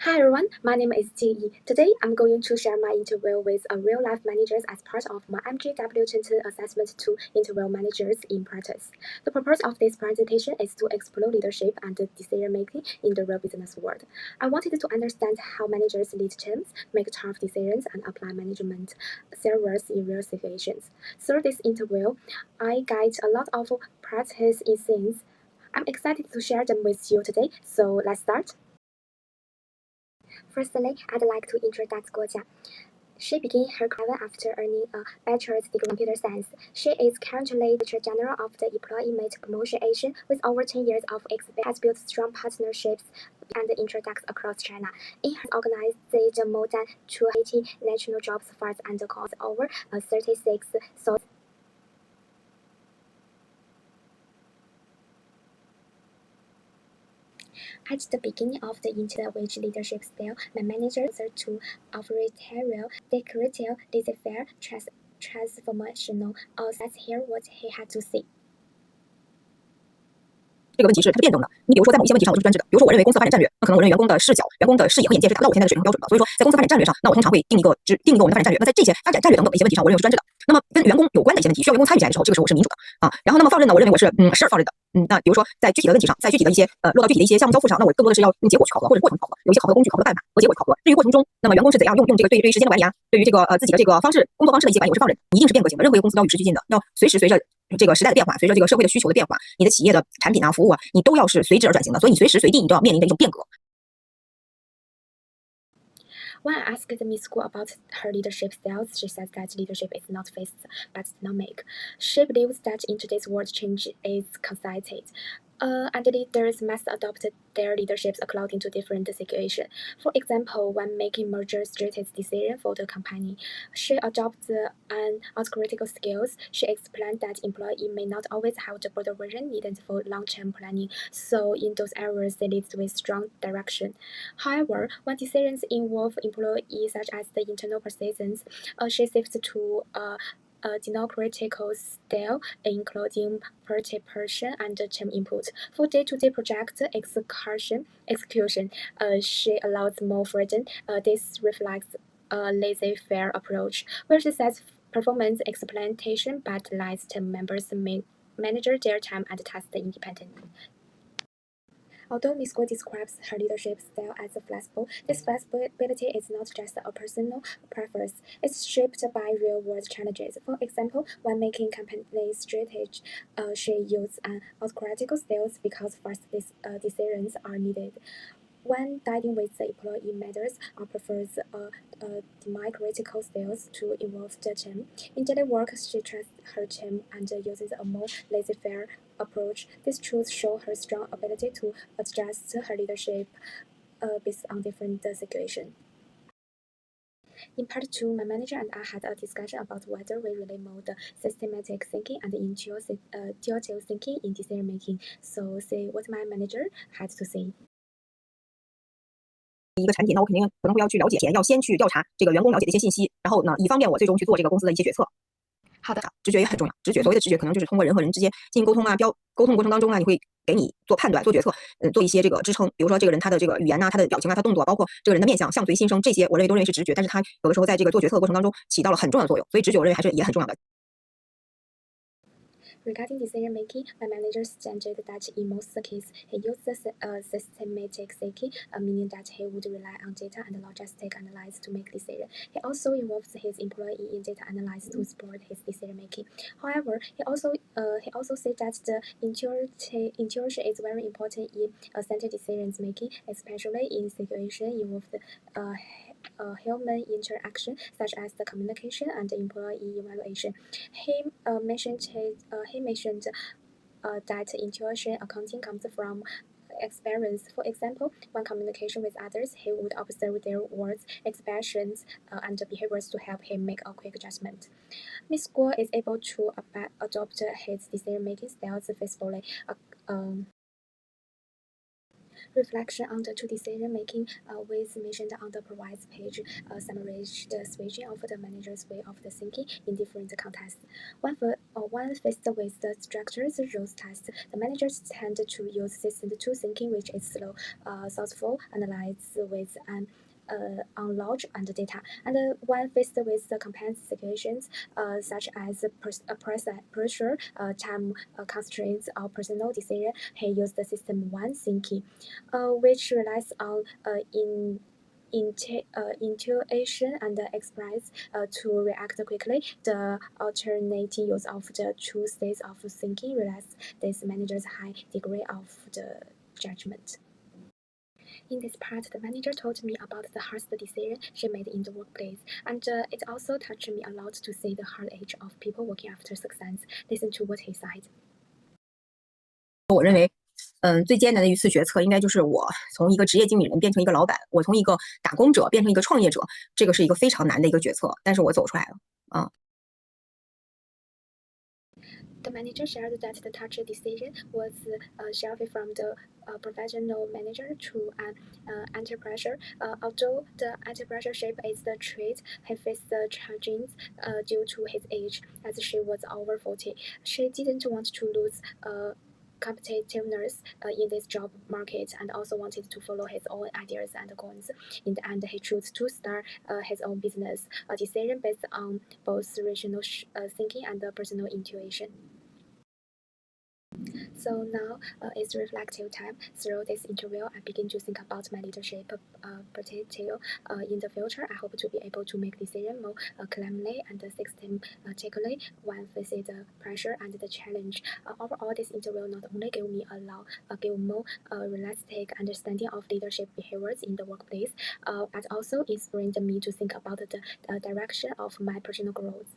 Hi everyone, my name is Ji. Today I'm going to share my interview with a real-life managers as part of my MGW20 assessment to interview managers in practice. The purpose of this presentation is to explore leadership and decision-making in the real business world. I wanted to understand how managers lead teams, make tough decisions, and apply management theories in real situations. Through this interview, I get a lot of practice insights. I'm excited to share them with you today, so let's start. Firstly, I'd like to introduce Guojia. She began her career after earning a bachelor's degree in computer science. She is currently Director General of the Employment Promotion Agency with over 10 years of experience, has built strong partnerships and introducts across China. It has organized more than 280 national jobs fairs and calls over 36 sources. At the beginning of the interview, which leadership style, my manager answered to authoritarian, dictatorial, laissez-faire, transformational. Let's hear what he had to say. 这个问题是它是辩证的。你比如说，在某一些问题上我就是专制的，比如说我认为公司发展战略，那可能我认为员工的视角、员工的视野和眼界是达不到我现在的水平和标准的。所以说，在公司发展战略上，那我通常会定一个我们的发展战略。那在这些发展战略等等的一些问题上，我认为是专制的。那么跟员工有关的一些问题，需要员工参与进来的时候，这个时候我是民主的啊。然后那么放任呢，我认为我是时而放任的。那比如说在具体的问题上，在具体的一些落到具体的一些项目交付上，那我更多的是要用结果去考核或者过程考核，有一些考核工具、考核的办法和结果考核。至于过程中，那么员工是怎样用这个对于时间的管理啊，对于这个自己的这个工作方式的一些管理，我是放任，你一定是变革型的。任何一个公司都要与时俱进的，要随着这个时代的变化，随着这个社会的需求的变化，你的企业的产品啊、服务啊，你都要是随之而转型的，所以你随时随地你都要面临的一种变革。When I asked Miss School about her leadership styles, she says that leadership is not fixed but dynamic. She believes that in today's world, change is constant. And leaders must adopt their leaderships according to different situations. For example, when making merger strategic decisions for the company, she adopts an critical skills. She explained that employees may not always have the broader vision needed for long-term planning. So in those areas, they lead with strong direction. However, when decisions involve employees such as the internal processes, she shifts to a democratical style, including participation and team input. For day-to-day project execution, she allows more freedom. This reflects a laissez-faire approach, where she says performance exploitation but lets team members manage their time and tasks independently. Although Ms. Guo describes her leadership style as flexible, this flexibility is not just a personal preference. It's shaped by real-world challenges. For example, when making company strategy, she uses an autocratic style because fast decisions are needed. When dealing with the employee matters, I prefers democratical styles to involve the team. In daily work, she trusts her team and uses a more laissez-faire approach. These traits show her strong ability to adjust her leadership based on different situations. In part 2, my manager and I had a discussion about whether we really more the systematic thinking and intuitive thinking in decision making. So, see what my manager had to say. 一个产品，那我肯定可能会要去了解，要先去调查这个员工了解的一些信息，然后呢，以方便我最终去做这个公司的一些决策。好的，直觉也很重要。直觉，所谓的直觉，可能就是通过人和人之间进行沟通啊，沟通的过程当中呢，你会给你做判断、做决策，做一些这个支撑。比如说这个人他的这个语言呐、他的表情啊、他动作，包括这个人的面相、相随心生，这些我认为都认为是直觉，但是他有的时候在这个做决策的过程当中起到了很重要的作用，所以直觉我认为还是也很重要的。Regarding decision making, my manager stated that in most cases he used systematic thinking, meaning that he would rely on data and logistic analysis to make decisions. He also involves his employee in data analysis to support his decision making. However, he also said that the intuition is very important in center decisions making, especially in situations involving human interaction, such as the communication and employee evaluation. He mentioned that intuition accounting comes from experience. For example, when communication with others, he would observe their words, expressions, and behaviors to help him make a quick judgment. Miss Guo is able to adopt his decision-making styles faithfully. Reflection on the two decision making with mentioned on the provides page summarized the switching of the manager's way of the thinking in different contexts. One faced with the structured rules test, the managers tend to use system two thinking, which is slow, thoughtful, analyze with an on large and data, and when faced with the complex situations such as pressure, time constraints, or personal decision, he used the system one thinking, which relies on intuition and express to react quickly. The alternating use of the two states of thinking relies this manager's high degree of the judgment. In this part, the manager told me about the hardest decision she made in the workplace, and it also touched me a lot to see the hard edge of people working after success. Listen to what he said. 我认为，最艰难的一次决策应该就是我从一个职业经理人变成一个老板，我从一个打工者变成一个创业者，这个是一个非常难的一个决策，但是我走出来了，啊。The manager shared that the touch decision was shifted from the professional manager to an entrepreneur. Although the entrepreneurship is the trait, he faced the challenges due to his age, as she was over 40. She didn't want to lose competitiveness in this job market and also wanted to follow his own ideas and goals. In the end, he chose to start his own business, a decision based on both rational thinking and personal intuition. So now it's reflective time. Through this interview, I begin to think about my leadership potential in the future. I hope to be able to make decisions more calmly and systematically when facing the pressure and the challenge. Overall, this interview not only gave me give more realistic understanding of leadership behaviors in the workplace, but also inspired me to think about the direction of my personal growth.